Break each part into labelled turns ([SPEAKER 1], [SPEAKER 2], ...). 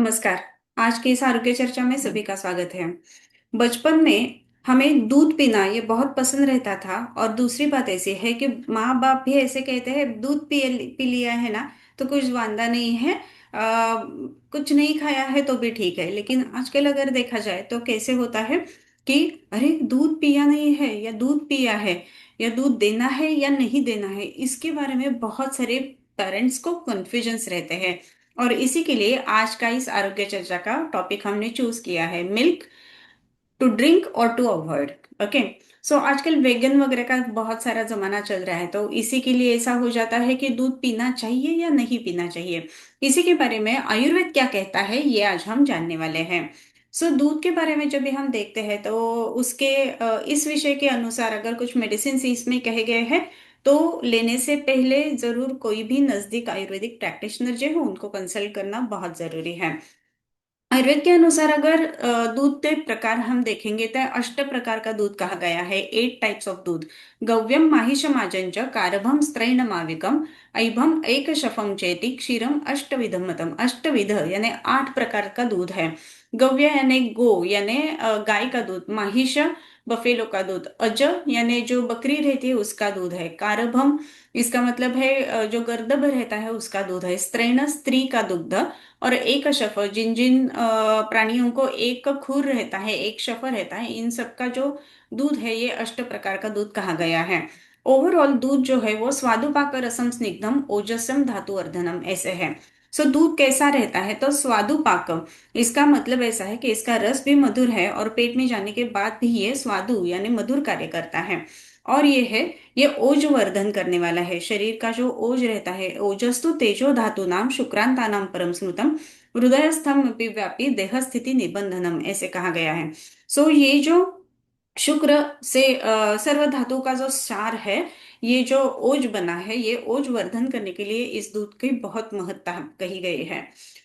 [SPEAKER 1] नमस्कार। आज की इस आरोग्य चर्चा में सभी का स्वागत है। बचपन में हमें दूध पीना ये बहुत पसंद रहता था। और दूसरी बात ऐसी है कि माँ बाप भी ऐसे कहते हैं, दूध पी लिया है ना तो कुछ वांदा नहीं है। कुछ नहीं खाया है तो भी ठीक है। लेकिन आजकल अगर देखा जाए तो कैसे होता है कि अरे दूध पिया नहीं है या दूध पिया है, या दूध देना है या नहीं देना है, इसके बारे में बहुत सारे पेरेंट्स को कंफ्यूजन्स रहते हैं। और इसी के लिए आज का इस आरोग्य चर्चा का टॉपिक हमने चूज किया है, मिल्क टू ड्रिंक और टू अवॉइड। ओके। सो आजकल वेगन वगैरह का बहुत सारा जमाना चल रहा है, तो इसी के लिए ऐसा हो जाता है कि दूध पीना चाहिए या नहीं पीना चाहिए। इसी के बारे में आयुर्वेद क्या कहता है ये आज हम जानने वाले हैं। सो दूध के बारे में जब भी हम देखते हैं तो उसके इस विषय के अनुसार अगर कुछ मेडिसिन इसमें कहे गए हैं तो लेने से पहले जरूर कोई भी नजदीक आयुर्वेदिक प्रैक्टिशनर जो है उनको कंसल्ट करना बहुत जरूरी है। आयुर्वेद के अनुसार अगर दूध के प्रकार हम देखेंगे तो अष्ट प्रकार का दूध कहा गया है, 8 टाइप्स ऑफ दूध। गव्यम माहिषमाजं च कारभम स्त्रैणमाविकम ऐभम एक शफम चेति क्षीरम अष्टविधम मतम। अष्टविध यानी 8 प्रकार का दूध है। गव्य यानी गो यानी गाय का दूध। माहिष बफेलो का दूध। अज यानी जो बकरी रहती है उसका दूध है। कारभम इसका मतलब है जो गर्दभ रहता है उसका दूध है। स्त्रैण स्त्री का दुग्ध। और एक शफर जिन जिन प्राणियों को एक खुर रहता है, एक शफर रहता है, इन सब का जो दूध है ये अष्ट प्रकार का दूध कहा गया है। ओवरऑल दूध जो है वो स्वादुपाक रसम स्निग्धम ओजस्यम धातु वर्धनम ऐसे है। सो दूध कैसा रहता है तो स्वादुपाक, इसका मतलब ऐसा है कि इसका रस भी मधुर है और पेट में जाने के बाद भी ये स्वादु यानी मधुर कार्य करता है। और ये है, ये ओज वर्धन करने वाला है। शरीर का जो ओज रहता है, ओजस्तु तेजो धातु नाम शुक्रांता नाम परम स्मृतम हृदयस्थम व्यापी देह स्थिति निबंधनम ऐसे कहा गया है। सो ये जो शुक्र से सर्व धातु का जो सार है, ये जो ओज बना है, ये ओज वर्धन करने के लिए इस दूध की बहुत महत्ता कही गई है।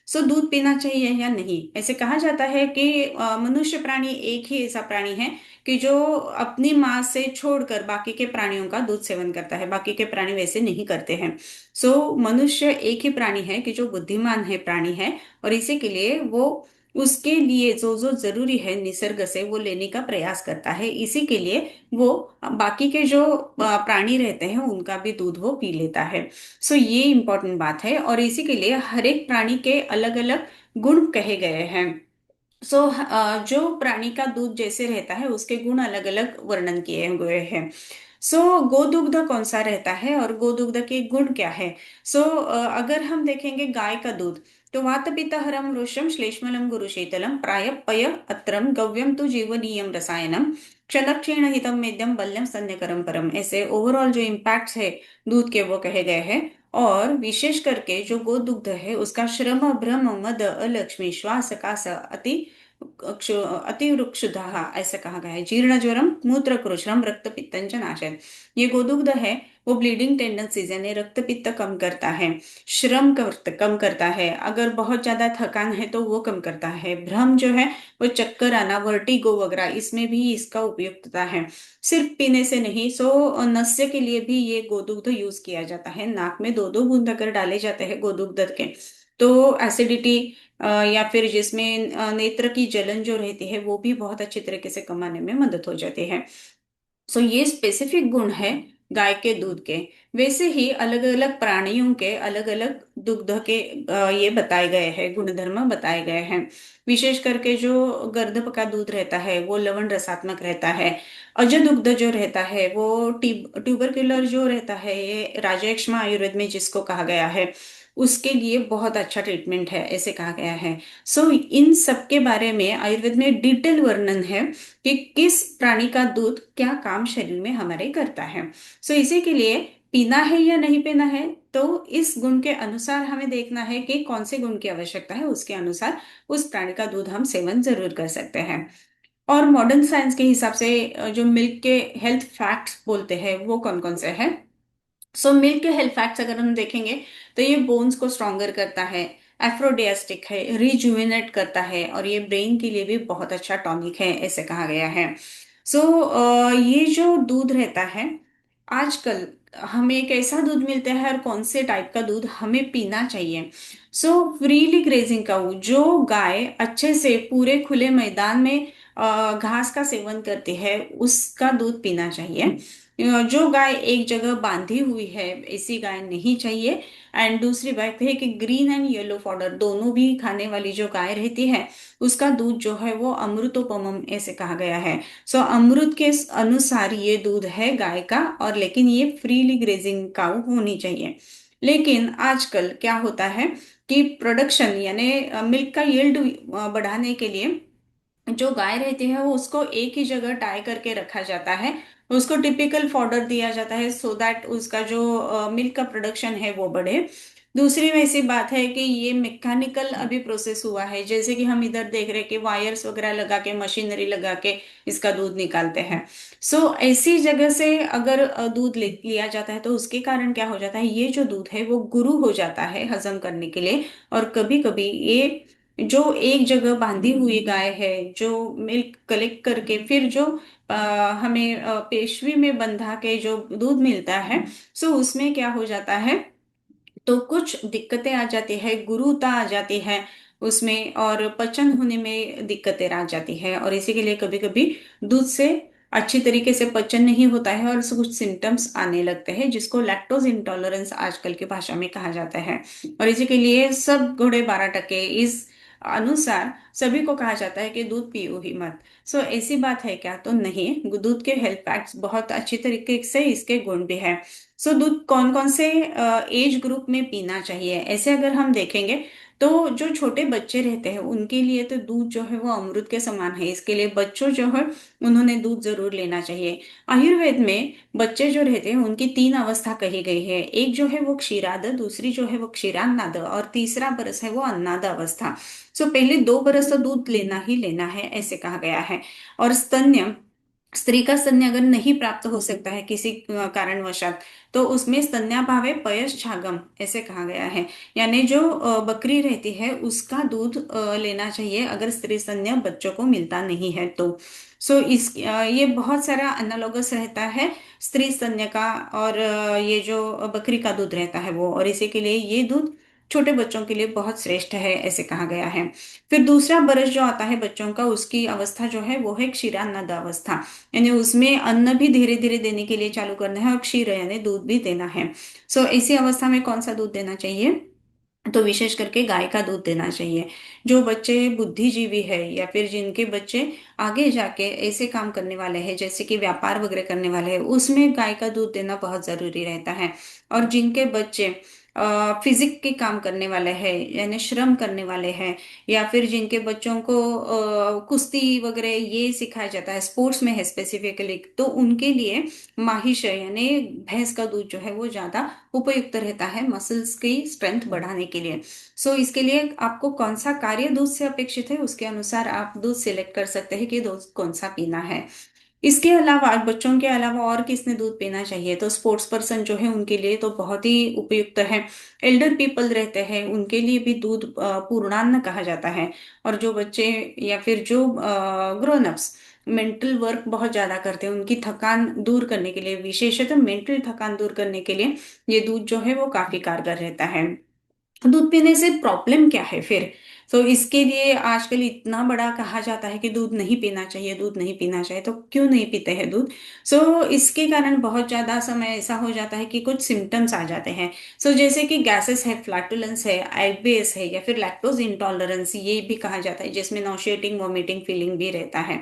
[SPEAKER 1] सो दूध पीना चाहिए या नहीं, ऐसे कहा जाता है कि मनुष्य प्राणी एक ही ऐसा प्राणी है कि जो अपनी माँ से छोड़कर बाकी के प्राणियों का दूध सेवन करता है। बाकी के प्राणी वैसे नहीं करते हैं। सो मनुष्य एक ही प्राणी है कि जो बुद्धिमान है प्राणी है, और इसी के लिए वो उसके लिए जो जो जरूरी है निसर्ग से वो लेने का प्रयास करता है। इसी के लिए वो बाकी के जो प्राणी रहते हैं उनका भी दूध वो पी लेता है। सो ये इम्पोर्टेंट बात है, और इसी के लिए हर एक प्राणी के अलग अलग गुण कहे गए हैं। सो जो प्राणी का दूध जैसे रहता है उसके गुण अलग अलग वर्णन किए हुए हैं। सो गोदुग्ध कौन सा रहता है और गोदुग्ध के गुण क्या है। सो अगर हम देखेंगे गाय का दूध, तो वात पित्त हरम रोषम श्लेष्मलम गुरु शीतलम प्राय पय अत्रम गव्यम तो जीवनीयम रसायनम क्षणक्षीण हितम मेद्यम बल्यम स्तन्यकरम परम ऐसे ओवरऑल जो इम्पैक्ट्स है दूध के वो कहे गए हैं। और विशेष करके जो गोदुग्ध है उसका श्रम भ्रम मद अलक्ष्मी श्वास कास अतिवृक्षुधा ऐसा कहा गया है। जीर्ण ज्वरम मूत्र कृश्रम रक्त पित्तंच नाशय। ये गोदुग्ध है वो ब्लीडिंग टेंडेंसीज यानी रक्त पित्त कम करता है। कम करता है। अगर बहुत ज्यादा थकान है तो वो कम करता है। भ्रम जो है वो चक्कर आना, वर्टिगो वगैरह, इसमें भी इसका उपयुक्तता है। सिर्फ पीने से नहीं, सो नस्य के लिए भी ये गोदुग्ध यूज किया जाता है। नाक में दो दो बूंद अगर डाले जाते हैं गोदुग्ध के तो एसिडिटी या फिर जिसमें नेत्र की जलन जो रहती है वो भी बहुत अच्छी तरीके से कम आने में मदद हो जाती है। सो ये स्पेसिफिक गुण है गाय के दूध के। वैसे ही अलग अलग प्राणियों के अलग अलग दुग्ध के ये बताए गए हैं, गुणधर्म बताए गए हैं। विशेष करके जो गर्दभ का दूध रहता है वो लवण रसात्मक रहता है। अज दुग्ध जो रहता है वो ट्यूबरक्युलर जो रहता है, ये राजयक्ष्मा आयुर्वेद में जिसको कहा गया है उसके लिए बहुत अच्छा ट्रीटमेंट है ऐसे कहा गया है। सो इन सब के बारे में आयुर्वेद में डिटेल वर्णन है कि किस प्राणी का दूध क्या काम शरीर में हमारे करता है। सो इसी के लिए पीना है या नहीं पीना है, तो इस गुण के अनुसार हमें देखना है कि कौन से गुण की आवश्यकता है, उसके अनुसार उस प्राणी का दूध हम सेवन जरूर कर सकते हैं। और मॉडर्न साइंस के हिसाब से जो मिल्क के हेल्थ फैक्ट्स बोलते हैं वो कौन कौन से हैं। सो मिल्क के हेल्थ फैक्ट्स अगर हम देखेंगे तो ये बोन्स को स्ट्रॉन्गर करता है, एफ्रोडियास्टिक है, रिजुविनेट करता है, और ये ब्रेन के लिए भी बहुत अच्छा टॉनिक है ऐसे कहा गया है। सो ये जो दूध रहता है आजकल हमें कैसा दूध मिलता है और कौन से टाइप का दूध हमें पीना चाहिए। सो फ्रीली ग्रेजिंग काऊ, जो गाय अच्छे से पूरे खुले मैदान में घास का सेवन करती है, उसका दूध पीना चाहिए। जो गाय एक जगह बांधी हुई है, ऐसी गाय नहीं चाहिए। एंड दूसरी बात है कि ग्रीन एंड येलो फॉडर दोनों भी खाने वाली जो गाय रहती है, उसका दूध जो है वो अमृतोपमम ऐसे कहा गया है। सो अमृत के अनुसार ये दूध है गाय का, और लेकिन ये फ्रीली ग्रेजिंग काऊ होनी चाहिए। लेकिन आजकल क्या होता है कि प्रोडक्शन यानी मिल्क का यील्ड बढ़ाने के लिए जो गाय रहती है वो उसको एक ही जगह टाई करके रखा जाता है। उसको टिपिकल फॉडर दिया जाता है सो दैट उसका जो मिल्क का प्रोडक्शन है वो बढ़े। दूसरी वैसी बात है कि ये मैकेनिकल अभी प्रोसेस हुआ है, जैसे कि हम इधर देख रहे हैं कि वायर्स वगैरह लगा के, मशीनरी लगा के इसका दूध निकालते हैं। सो ऐसी जगह से अगर दूध लिया जाता है तो उसके कारण क्या हो जाता है, ये जो दूध है वो गुरु हो जाता है हजम करने के लिए। और कभी कभी ये जो एक जगह बांधी हुई गाय है, जो मिल्क कलेक्ट करके फिर जो हमें पेशवी में बंधा के जो दूध मिलता है, सो उसमें क्या हो जाता है, तो कुछ दिक्कतें आ जाती है, गुरुता आ जाती है उसमें, और पचन होने में दिक्कतें आ जाती है। और इसी के लिए कभी कभी दूध से अच्छी तरीके से पचन नहीं होता है और कुछ सिम्टम्स आने लगते हैं, जिसको लैक्टोज इंटॉलरेंस आजकल की भाषा में कहा जाता है। और इसी के लिए सब घोड़े 12 टके इस अनुसार सभी को कहा जाता है कि दूध पियो ही मत। सो ऐसी बात है क्या? तो नहीं, दूध के हेल्थ फैक्ट्स बहुत अच्छी तरीके से इसके गुण भी है। सो दूध कौन कौन से एज ग्रुप में पीना चाहिए, ऐसे अगर हम देखेंगे तो जो छोटे बच्चे रहते हैं उनके लिए तो दूध जो है वो अमृत के समान है। इसके लिए बच्चों जो है उन्होंने दूध जरूर लेना चाहिए। आयुर्वेद में बच्चे जो रहते हैं उनकी 3 अवस्था कही गई है। एक जो है वो क्षीराद, दूसरी जो है वो क्षीरान्नाद, और तीसरा बरस है वो अन्नाद अवस्था। सो पहले 2 बरस तो दूध लेना ही लेना है ऐसे कहा गया है। और स्तन्य, स्त्री का स्तन्य अगर नहीं प्राप्त हो सकता है किसी कारणवशात, तो उसमें स्तन्याभावे पयश्चागम ऐसे कहा गया है। यानी जो बकरी रहती है उसका दूध लेना चाहिए अगर स्त्री स्तन्य बच्चों को मिलता नहीं है तो। सो ये बहुत सारा एनालॉगस रहता है स्त्री स्तन्य का, और ये जो बकरी का दूध रहता है वो, और इसी के लिए ये दूध छोटे बच्चों के लिए बहुत श्रेष्ठ है ऐसे कहा गया है। फिर दूसरा बरस जो आता है बच्चों का, उसकी अवस्था जो है वो है क्षीरान्नद अवस्था। यानी उसमें अन्न भी धीरे धीरे देने के लिए चालू करना है और क्षीर यानी दूध भी देना है। सो ऐसी अवस्था में कौन सा दूध देना चाहिए? तो विशेष करके गाय का दूध देना चाहिए। जो बच्चे बुद्धिजीवी है या फिर जिनके बच्चे आगे जाके ऐसे काम करने वाले हैं जैसे कि व्यापार वगैरह करने वाले हैं, उसमें गाय का दूध देना बहुत जरूरी रहता है। और जिनके बच्चे फिजिक के काम करने वाले हैं यानी श्रम करने वाले हैं, या फिर जिनके बच्चों को कुश्ती वगैरह ये सिखाया जाता है, स्पोर्ट्स में है स्पेसिफिकली, तो उनके लिए माहिश यानी भैंस का दूध जो है वो ज्यादा उपयुक्त रहता है मसल्स की स्ट्रेंथ बढ़ाने के लिए। सो इसके लिए आपको कौन सा कार्य दूध से अपेक्षित है उसके अनुसार आप दूध सिलेक्ट कर सकते हैं कि दूध कौन सा पीना है। इसके अलावा बच्चों के अलावा और किसने दूध पीना चाहिए, तो स्पोर्ट्स पर्सन जो है उनके लिए तो बहुत ही उपयुक्त है। एल्डर पीपल रहते हैं उनके लिए भी दूध पूर्णान्न कहा जाता है। और जो बच्चे या फिर जो ग्रोन अप्स मेंटल वर्क बहुत ज्यादा करते हैं, उनकी थकान दूर करने के लिए, विशेषतः मेंटल थकान दूर करने के लिए ये दूध जो है वो काफी कारगर रहता है। दूध पीने से प्रॉब्लम क्या है फिर? तो इसके लिए आजकल इतना बड़ा कहा जाता है कि दूध नहीं पीना चाहिए, दूध नहीं पीना चाहिए, तो क्यों नहीं पीते हैं दूध? इसके कारण बहुत ज्यादा समय ऐसा हो जाता है कि कुछ सिम्टम्स आ जाते हैं। जैसे कि गैसेस है, फ्लैटुलेंस है, आईबीएस है, या फिर लैक्टोज इंटॉलरेंस ये भी कहा जाता है, जिसमें नॉशिएटिंग वॉमिटिंग फीलिंग भी रहता है।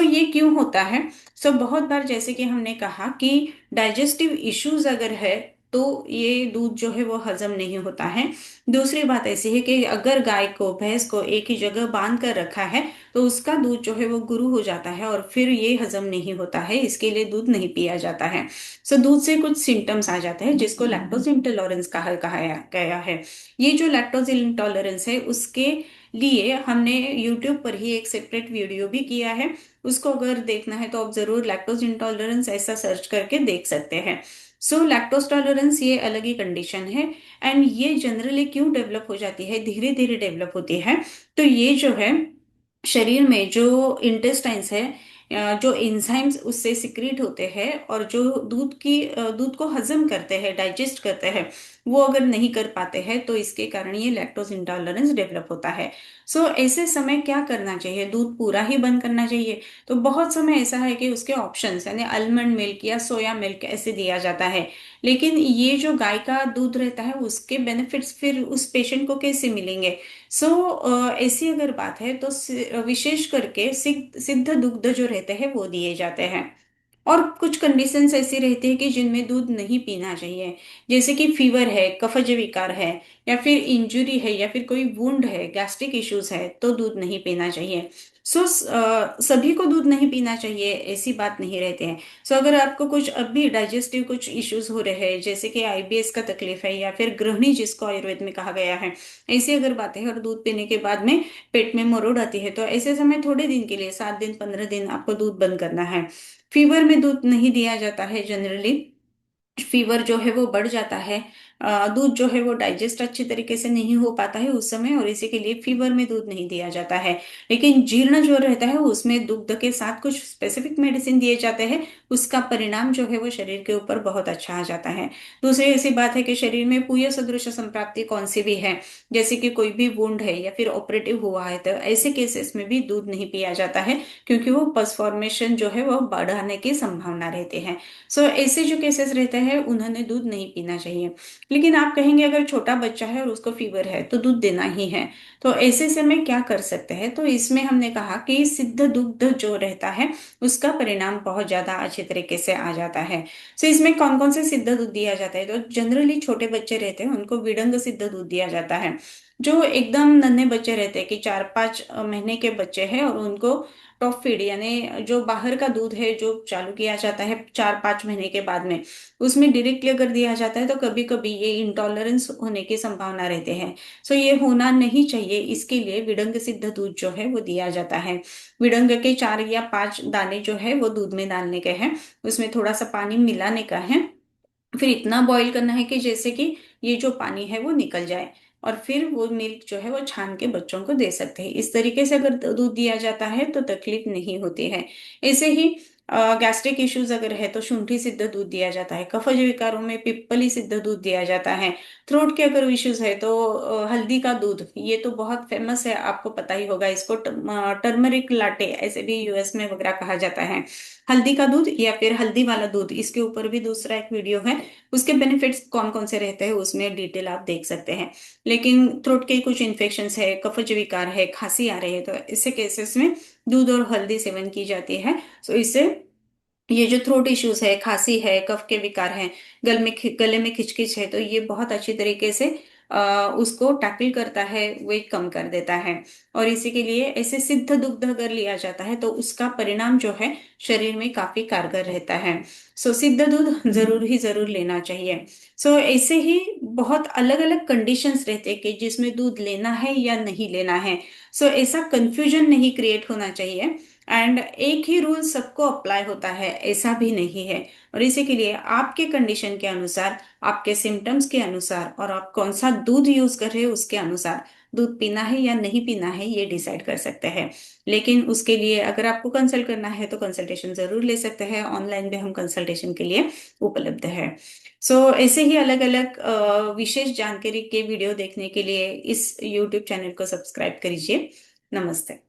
[SPEAKER 1] ये क्यों होता है? बहुत बार जैसे कि हमने कहा कि डाइजेस्टिव इश्यूज अगर है तो ये दूध जो है वो हजम नहीं होता है। दूसरी बात ऐसी है कि अगर गाय को, भैंस को एक ही जगह बांध कर रखा है तो उसका दूध जो है वो गुरु हो जाता है और फिर ये हजम नहीं होता है, इसके लिए दूध नहीं पिया जाता है। दूध से कुछ सिम्टम्स आ जाते हैं जिसको लैक्टोज इंटॉलरेंस कहा कहा गया है। ये जो लैक्टोज इंटॉलरेंस है उसके लिए हमने यूट्यूब पर ही एक सेपरेट वीडियो भी किया है। उसको अगर देखना है तो आप जरूर लैक्टोज इंटॉलरेंस ऐसा सर्च करके देख सकते हैं। लैक्टोज टॉलरेंस ये अलग ही कंडीशन है। एंड ये जनरली क्यों डेवलप हो जाती है, धीरे धीरे डेवलप होती है। तो ये जो है शरीर में जो इंटेस्टाइन्स है, जो एंजाइम्स उससे सिक्रीट होते हैं और जो दूध को हजम करते हैं, डाइजेस्ट करते हैं, वो अगर नहीं कर पाते हैं तो इसके कारण ये लैक्टोज इंटॉलरेंस डेवलप होता है। सो ऐसे समय क्या करना चाहिए? दूध पूरा ही बंद करना चाहिए? तो बहुत समय ऐसा है कि उसके ऑप्शंस यानी आलमंड मिल्क या सोया मिल्क ऐसे दिया जाता है, लेकिन ये जो गाय का दूध रहता है उसके बेनिफिट्स फिर उस पेशेंट को कैसे मिलेंगे? ऐसी अगर बात है तो विशेष करके सिद्ध दुग्ध जो रहते हैं वो दिए जाते हैं। और कुछ कंडीशंस ऐसी रहती है कि जिनमें दूध नहीं पीना चाहिए, जैसे कि फीवर है, कफज विकार है, या फिर इंजुरी है, या फिर कोई वुंड है, गैस्ट्रिक इश्यूज है, तो दूध नहीं पीना चाहिए। सभी को दूध नहीं पीना चाहिए ऐसी बात नहीं रहती है। अगर आपको कुछ अब भी डाइजेस्टिव कुछ इश्यूज हो रहे हैं, जैसे कि आईबीएस का तकलीफ है, या फिर गृहिणी जिसको आयुर्वेद में कहा गया है, ऐसी अगर बातें हैं और दूध पीने के बाद में पेट में मरोड़ आती है, तो ऐसे समय थोड़े दिन के लिए 7 दिन 15 दिन आपको दूध बंद करना है। फीवर में दूध नहीं दिया जाता है जनरली। फीवर जो है वो बढ़ जाता है, दूध जो है वो डाइजेस्ट अच्छी तरीके से नहीं हो पाता है उस समय, और इसी के लिए फीवर में दूध नहीं दिया जाता है। लेकिन जीर्ण जो रहता है उसमें दुग्ध के साथ कुछ स्पेसिफिक मेडिसिन दिए जाते हैं, उसका परिणाम जो है वो शरीर के ऊपर बहुत अच्छा आ जाता है। दूसरी ऐसी बात है कि शरीर में पुय सदृश संप्राप्ति कौन सी भी है, जैसे कि कोई भी वुंड है या फिर ऑपरेटिव हुआ है, तो ऐसे केसेस में भी दूध नहीं पिया जाता है, क्योंकि वो पस फॉर्मेशन जो है वो बढ़ाने की संभावना रहती है। ऐसे जो केसेस रहते हैं उन्होंने दूध नहीं पीना चाहिए। लेकिन आप कहेंगे अगर छोटा बच्चा है और उसको फीवर है तो दूध देना ही है, तो ऐसे समय क्या कर सकते हैं? तो इसमें हमने कहा कि सिद्ध दुग्ध जो रहता है उसका परिणाम बहुत ज्यादा अच्छे तरीके से आ जाता है। इसमें कौन कौन से सिद्ध दूध दिया जाता है? तो जनरली छोटे बच्चे रहते हैं उनको विडंग सिद्ध दूध दिया जाता है। जो एकदम नन्हे बच्चे रहते हैं कि 4-5 महीने के बच्चे हैं और उनको टॉप फीड यानी जो बाहर का दूध है जो चालू किया जाता है 4-5 महीने के बाद में, उसमें डायरेक्टली अगर दिया जाता है तो कभी कभी ये इंटॉलरेंस होने की संभावना रहते हैं। ये होना नहीं चाहिए, इसके लिए विडंग सिद्ध दूध जो है वो दिया जाता है। विडंग के 4 या 5 दाने जो है वो दूध में डालने के हैं, उसमें थोड़ा सा पानी मिलाने का है, फिर इतना बॉईल करना है कि जैसे कि ये जो पानी है वो निकल जाए, और फिर वो मिल्क जो है वो छान के बच्चों को दे सकते हैं। इस तरीके से अगर दूध दिया जाता है तो तकलीफ नहीं होती है। ऐसे ही गैस्ट्रिक इश्यूज अगर है तो शुंठी सिद्ध दूध दिया जाता है। कफज विकारों में पिप्पली सिद्ध दूध दिया जाता है। थ्रोट के अगर इश्यूज है तो हल्दी का दूध, ये तो बहुत फेमस है, आपको पता ही होगा इसको, टर्मरिक लाटे ऐसे भी यूएस में वगैरह कहा जाता है। हल्दी का दूध या फिर हल्दी वाला दूध, इसके ऊपर भी दूसरा एक वीडियो है, उसके बेनिफिट्स कौन कौन से रहते हैं उसमें डिटेल आप देख सकते हैं। लेकिन थ्रोट के कुछ इन्फेक्शंस है, कफज विकार है, खांसी आ रही है, तो ऐसे केसेस में दूध और हल्दी सेवन की जाती है। इससे ये जो थ्रोट इश्यूज है, खांसी है, कफ के विकार हैं, गले में खिचखिच है, तो ये बहुत अच्छी तरीके से उसको टैकल करता है, वेट कम कर देता है। और इसी के लिए ऐसे सिद्ध दुग्ध अगर लिया जाता है तो उसका परिणाम जो है शरीर में काफी कारगर रहता है। सिद्ध दूध जरूर ही जरूर लेना चाहिए। ऐसे ही बहुत अलग अलग कंडीशंस रहते हैं कि जिसमें दूध लेना है या नहीं लेना है। ऐसा कंफ्यूजन नहीं क्रिएट होना चाहिए, एंड एक ही रूल सबको अप्लाई होता है ऐसा भी नहीं है। और इसी के लिए आपके कंडीशन के अनुसार, आपके सिम्टम्स के अनुसार, और आप कौन सा दूध यूज कर रहे हो उसके अनुसार दूध पीना है या नहीं पीना है ये डिसाइड कर सकते हैं। लेकिन उसके लिए अगर आपको कंसल्ट करना है तो कंसल्टेशन जरूर ले सकते हैं, ऑनलाइन भी हम कंसल्टेशन के लिए उपलब्ध है। ऐसे ही अलग अलग विशेष जानकारी के वीडियो देखने के लिए इस यूट्यूब चैनल को सब्सक्राइब करिए। नमस्ते।